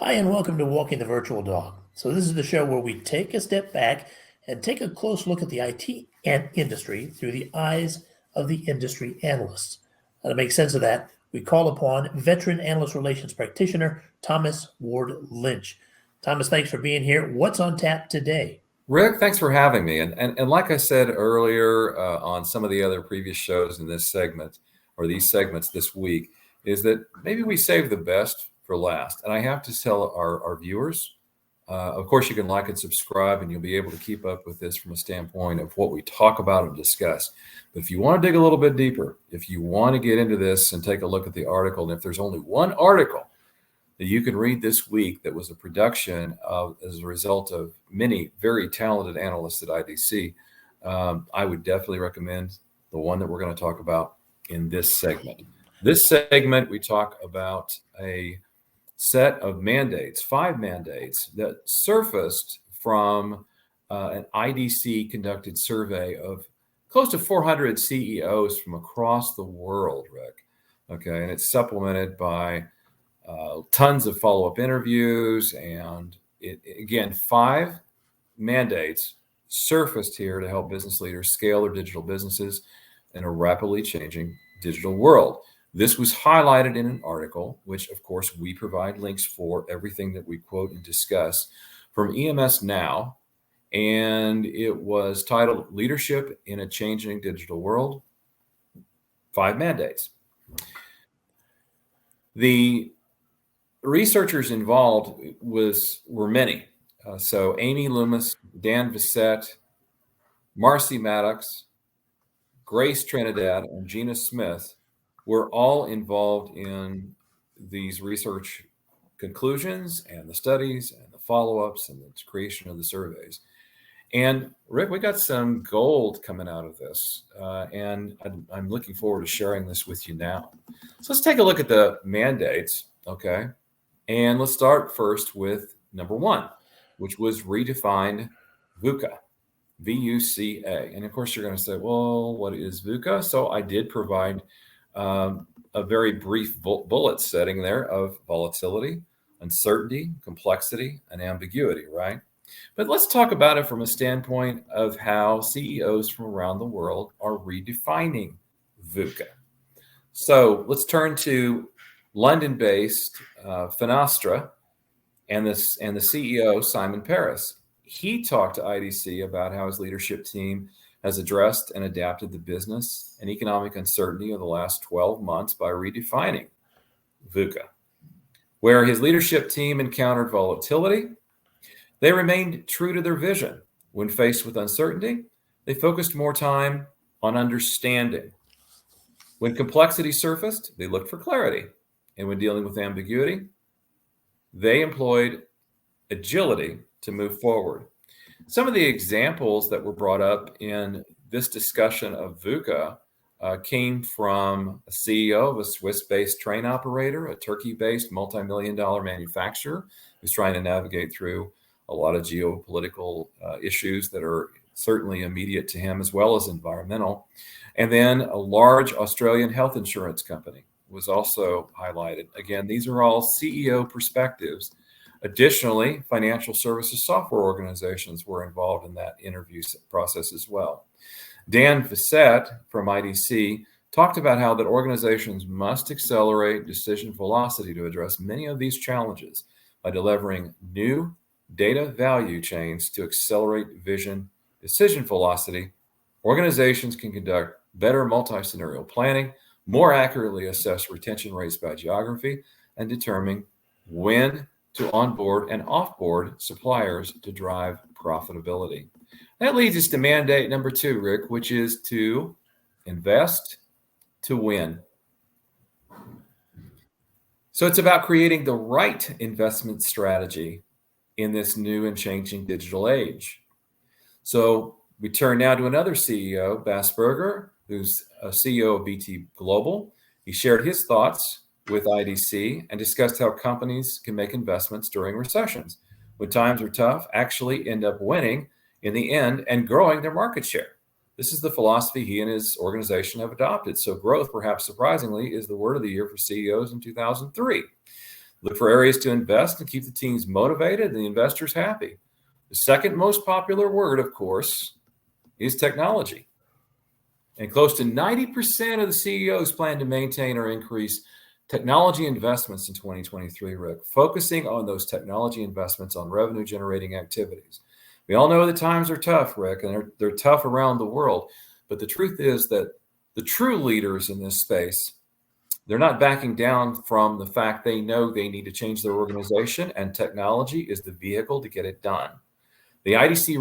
Hi, and welcome to Walking the Virtual Dog. So this is the show where we take a step back and take a close look at the IT industry through the eyes of the industry analysts. Now, to make sense of that, we call upon veteran analyst relations practitioner Thomas Ward Lynch. Thomas, thanks for being here. What's on tap today? Rick, thanks for having me. And like I said earlier on some of the other previous shows in this segment, or these segments this week, is that maybe we save the best for last. And I have to tell our viewers, of course, you can like and subscribe, and you'll be able to keep up with this from a standpoint of what we talk about and discuss. But if you want to dig a little bit deeper, if you want to get into this and take a look at the article, and if there's only one article that you can read this week that was a production as a result of many very talented analysts at IDC, I would definitely recommend the one that we're going to talk about in this segment. This segment, we talk about a set of mandates, 5 mandates that surfaced from an IDC conducted survey of close to 400 CEOs from across the world, Rick. Okay, and it's supplemented by tons of follow-up interviews, and again, 5 mandates surfaced here to help business leaders scale their digital businesses in a rapidly changing digital world. This was highlighted in an article, which of course we provide links for everything that we quote and discuss from EMS Now, and it was titled Leadership in a Changing Digital World, 5 Mandates. The researchers involved were many. So Amy Loomis, Dan Vissette, Marcy Maddox, Grace Trinidad, and Gina Smith were all involved in these research conclusions and the studies and the follow-ups and the creation of the surveys. And Rick, we got some gold coming out of this, and I'm looking forward to sharing this with you now. So let's take a look at the mandates, okay? And let's start first with number 1, which was redefine VUCA, V-U-C-A. And of course, you're going to say, well, what is VUCA? So I did provide a very brief bullet setting there of volatility, uncertainty, complexity, and ambiguity, right? But let's talk about it from a standpoint of how CEOs from around the world are redefining VUCA. So let's turn to London-based Finastra and the CEO, Simon Paris. He talked to IDC about how his leadership team has addressed and adapted the business and economic uncertainty of the last 12 months by redefining VUCA. Where his leadership team encountered volatility, they remained true to their vision. When faced with uncertainty, they focused more time on understanding. When complexity surfaced, they looked for clarity. And when dealing with ambiguity, they employed agility to move forward. Some of the examples that were brought up in this discussion of VUCA came from a CEO of a Swiss-based train operator, a Turkey-based multi-million-dollar manufacturer who's trying to navigate through a lot of geopolitical issues that are certainly immediate to him, as well as environmental. And then a large Australian health insurance company was also highlighted. Again, these are all CEO perspectives. Additionally, financial services software organizations were involved in that interview process as well. Dan Vissette from IDC talked about how that organizations must accelerate decision velocity to address many of these challenges by delivering new data value chains to accelerate vision decision velocity. Organizations can conduct better multi-scenario planning, more accurately assess retention rates by geography, and determine when to onboard and offboard suppliers to drive profitability. That leads us to mandate number 2, Rick, which is to invest to win. So it's about creating the right investment strategy in this new and changing digital age. So we turn now to another CEO, Bas Burger, who's a CEO of BT Global. He shared his thoughts with IDC and discussed how companies can make investments during recessions. When times are tough, actually end up winning in the end and growing their market share. This is the philosophy he and his organization have adopted. So growth, perhaps surprisingly, is the word of the year for CEOs in 2003. Look for areas to invest and keep the teams motivated and the investors happy. The second most popular word, of course, is technology. And close to 90% of the CEOs plan to maintain or increase technology investments in 2023, Rick, focusing on those technology investments on revenue-generating activities. We all know the times are tough, Rick, and they're tough around the world. But the truth is that the true leaders in this space, they're not backing down from the fact they know they need to change their organization, and technology is the vehicle to get it done. The IDC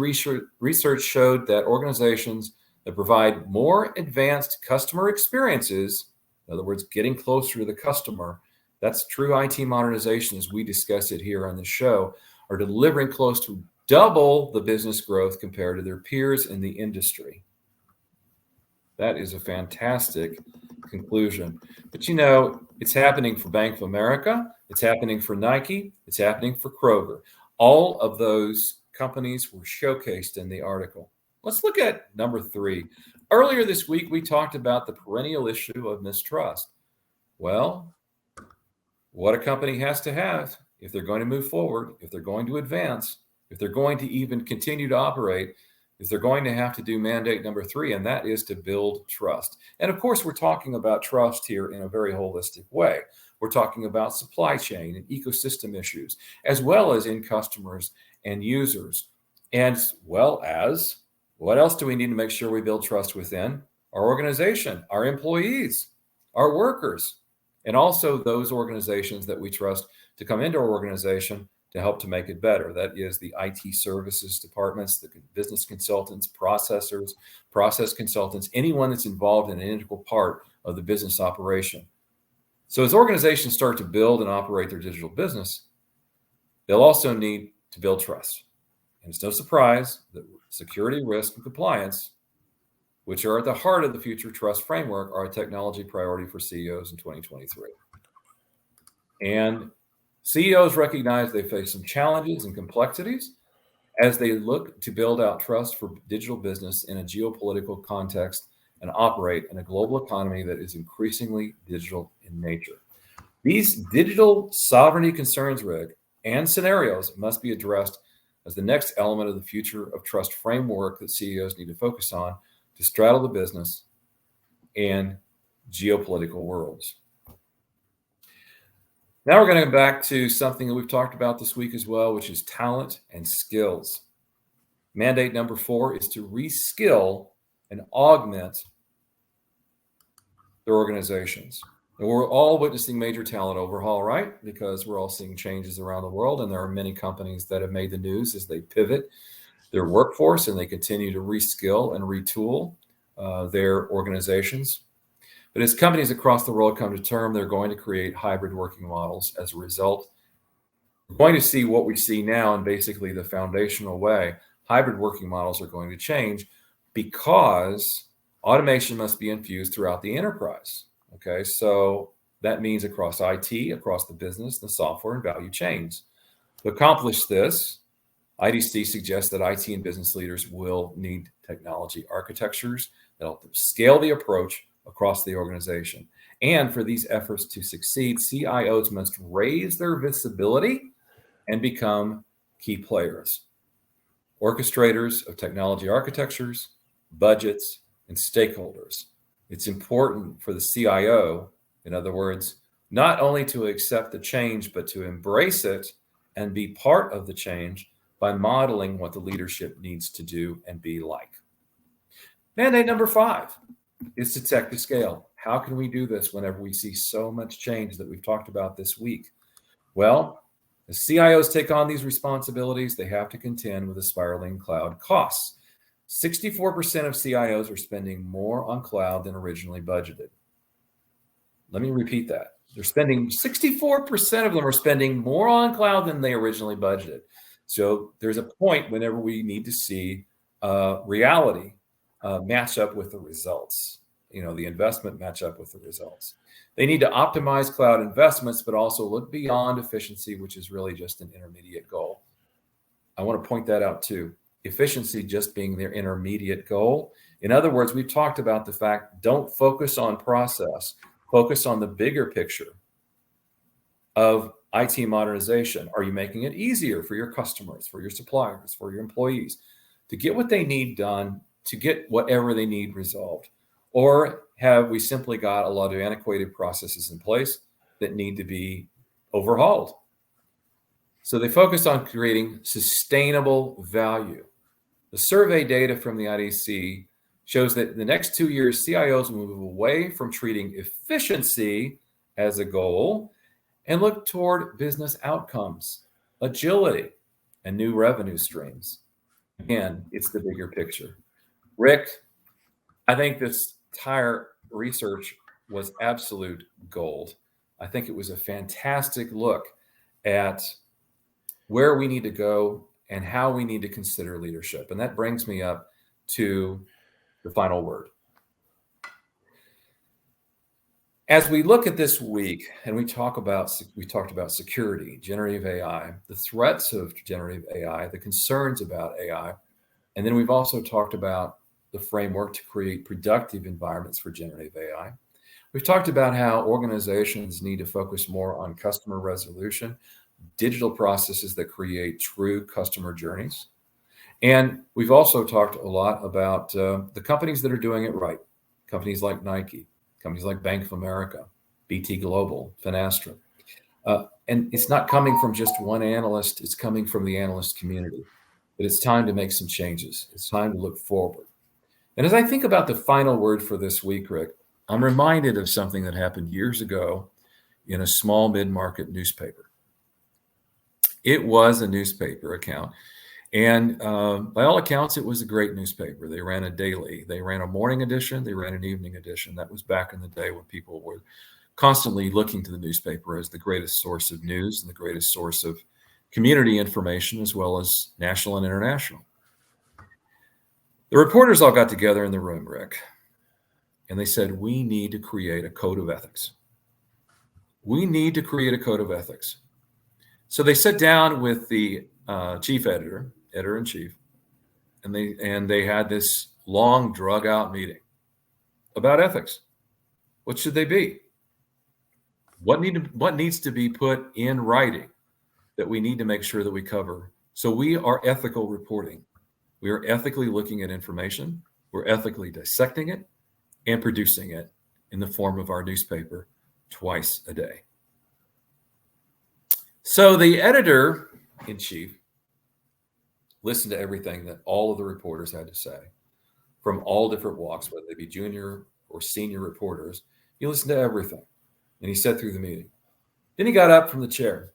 research showed that organizations that provide more advanced customer experiences, in other words, getting closer to the customer, that's true IT modernization as we discuss it here on the show, are delivering close to double the business growth compared to their peers in the industry. That is a fantastic conclusion. But it's happening for Bank of America, it's happening for Nike, it's happening for Kroger. All of those companies were showcased in the article. Let's look at number 3. Earlier this week, we talked about the perennial issue of mistrust. Well, what a company has to have if they're going to move forward, if they're going to advance, if they're going to even continue to operate, is they're going to have to do mandate number 3, and that is to build trust. And of course, we're talking about trust here in a very holistic way. We're talking about supply chain and ecosystem issues, as well as in customers and users, as well as what else do we need to make sure we build trust within? Our organization, our employees, our workers, and also those organizations that we trust to come into our organization to help to make it better. That is the IT services departments, the business consultants, processors, process consultants, anyone that's involved in an integral part of the business operation. So as organizations start to build and operate their digital business, they'll also need to build trust. And it's no surprise that security, risk, and compliance, which are at the heart of the future trust framework, are a technology priority for CEOs in 2023. And CEOs recognize they face some challenges and complexities as they look to build out trust for digital business in a geopolitical context and operate in a global economy that is increasingly digital in nature. These digital sovereignty concerns, Rick, and scenarios must be addressed as the next element of the future of trust framework that CEOs need to focus on to straddle the business and geopolitical worlds. Now we're going to go back to something that we've talked about this week as well, which is talent and skills. Mandate number 4 is to reskill and augment their organizations. And we're all witnessing major talent overhaul, right? Because we're all seeing changes around the world, and there are many companies that have made the news as they pivot their workforce and they continue to reskill and retool their organizations. But as companies across the world come to term, they're going to create hybrid working models as a result. We're going to see what we see now in basically the foundational way. Hybrid working models are going to change because automation must be infused throughout the enterprise. Okay, so that means across IT, across the business, the software, and value chains. To accomplish this, IDC suggests that IT and business leaders will need technology architectures that help them scale the approach across the organization. And for these efforts to succeed, CIOs must raise their visibility and become key players, orchestrators of technology architectures, budgets, and stakeholders. It's important for the CIO, in other words, not only to accept the change, but to embrace it and be part of the change by modeling what the leadership needs to do and be like. Mandate number 5 is to tech to scale. How can we do this whenever we see so much change that we've talked about this week? Well, as CIOs take on these responsibilities, they have to contend with the spiraling cloud costs. 64% of CIOs are spending more on cloud than originally budgeted. Let me repeat that. 64% of them are spending more on cloud than they originally budgeted. So there's a point whenever we need to see reality match up with the results. The investment match up with the results. They need to optimize cloud investments, but also look beyond efficiency, which is really just an intermediate goal. I want to point that out too. Efficiency just being their intermediate goal. In other words, we've talked about the fact, don't focus on process, focus on the bigger picture of IT modernization. Are you making it easier for your customers, for your suppliers, for your employees to get what they need done, to get whatever they need resolved? Or have we simply got a lot of antiquated processes in place that need to be overhauled? So they focused on creating sustainable value. The survey data from the IDC shows that in the next 2 years, CIOs will move away from treating efficiency as a goal and look toward business outcomes, agility, and new revenue streams. Again, it's the bigger picture. Rick, I think this entire research was absolute gold. I think it was a fantastic look at where we need to go and how we need to consider leadership. And that brings me up to the final word. As we look at this week and we talked about security, generative AI, the threats of generative AI, the concerns about AI, and then we've also talked about the framework to create productive environments for generative AI. We've talked about how organizations need to focus more on customer resolution, digital processes that create true customer journeys. And we've also talked a lot about the companies that are doing it right. Companies like Nike, companies like Bank of America, BT Global, Finastra. And it's not coming from just one analyst, it's coming from the analyst community. But it's time to make some changes. It's time to look forward. And as I think about the final word for this week, Rick, I'm reminded of something that happened years ago in a small mid-market newspaper. It was a newspaper account. And by all accounts, it was a great newspaper. They ran a daily. They ran a morning edition. They ran an evening edition. That was back in the day when people were constantly looking to the newspaper as the greatest source of news and the greatest source of community information, as well as national and international. The reporters all got together in the room, Rick, and they said, we need to create a code of ethics. We need to create a code of ethics. So they sat down with the chief editor-in-chief, and they had this long, drug-out meeting about ethics. What should they be? What needs to be put in writing that we need to make sure that we cover? So we are ethical reporting. We are ethically looking at information. We're ethically dissecting it and producing it in the form of our newspaper twice a day. So the editor-in-chief listened to everything that all of the reporters had to say from all different walks, whether they be junior or senior reporters. He listened to everything, and he sat through the meeting. Then he got up from the chair,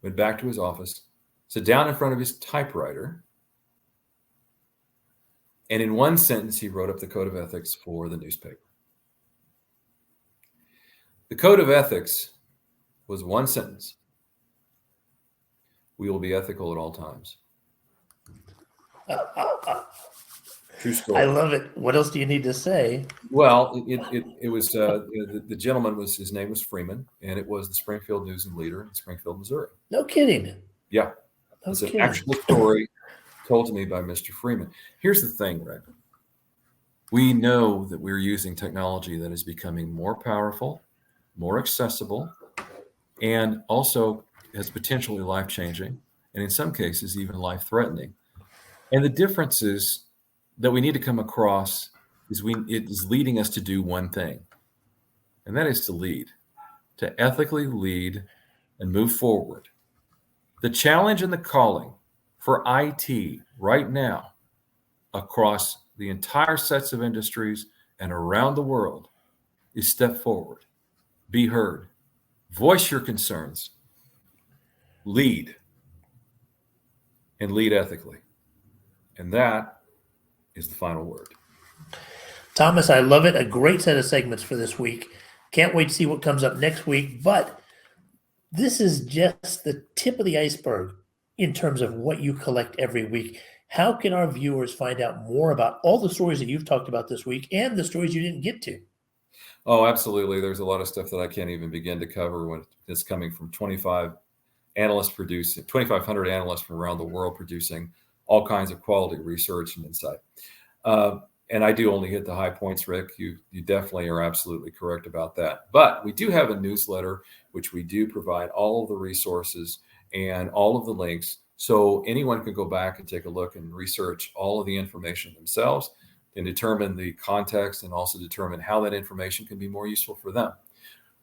went back to his office, sat down in front of his typewriter, and in one sentence, he wrote up the code of ethics for the newspaper. The code of ethics was one sentence. We will be ethical at all times. True story. I love it. What else do you need to say? Well, it was the gentleman his name was Freeman, and it was the Springfield News and Leader in Springfield, Missouri. No kidding. Yeah, it's an actual story told to me by Mr. Freeman. Here's the thing, Rick. We know that we're using technology that is becoming more powerful, more accessible, and also has potentially life-changing, and in some cases, even life-threatening. And the difference is that we need to come across it is leading us to do one thing, and that is to lead, to ethically lead and move forward. The challenge and the calling for IT right now across the entire sets of industries and around the world is step forward, be heard, voice your concerns, lead, and lead ethically. And that is the final word. Thomas, I love it. A great set of segments for this week. Can't wait to see what comes up next week. But this is just the tip of the iceberg in terms of what you collect every week. How can our viewers find out more about all the stories that you've talked about this week and the stories you didn't get to? Oh, absolutely. There's a lot of stuff that I can't even begin to cover when it's coming from 2,500 analysts from around the world producing all kinds of quality research and insight. And I do only hit the high points, Rick. You definitely are absolutely correct about that. But we do have a newsletter which we do provide all of the resources and all of the links. So anyone can go back and take a look and research all of the information themselves and determine the context and also determine how that information can be more useful for them.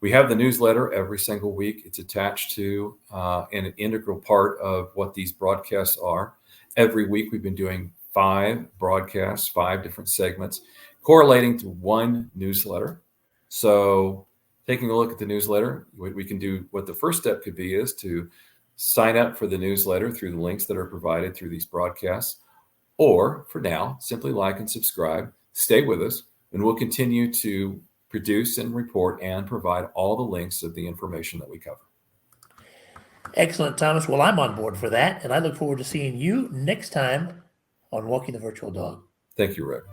We have the newsletter every single week. It's attached to an integral part of what these broadcasts are. Every week we've been doing 5 broadcasts, 5 different segments correlating to one newsletter. So taking a look at the newsletter, what we can do, what the first step could be is to sign up for the newsletter through the links that are provided through these broadcasts. Or for now, simply like and subscribe, stay with us, and we'll continue to produce and report and provide all the links of the information that we cover. Excellent, Thomas. Well, I'm on board for that, and I look forward to seeing you next time on Walking the Virtual Dog. Thank you, Rick.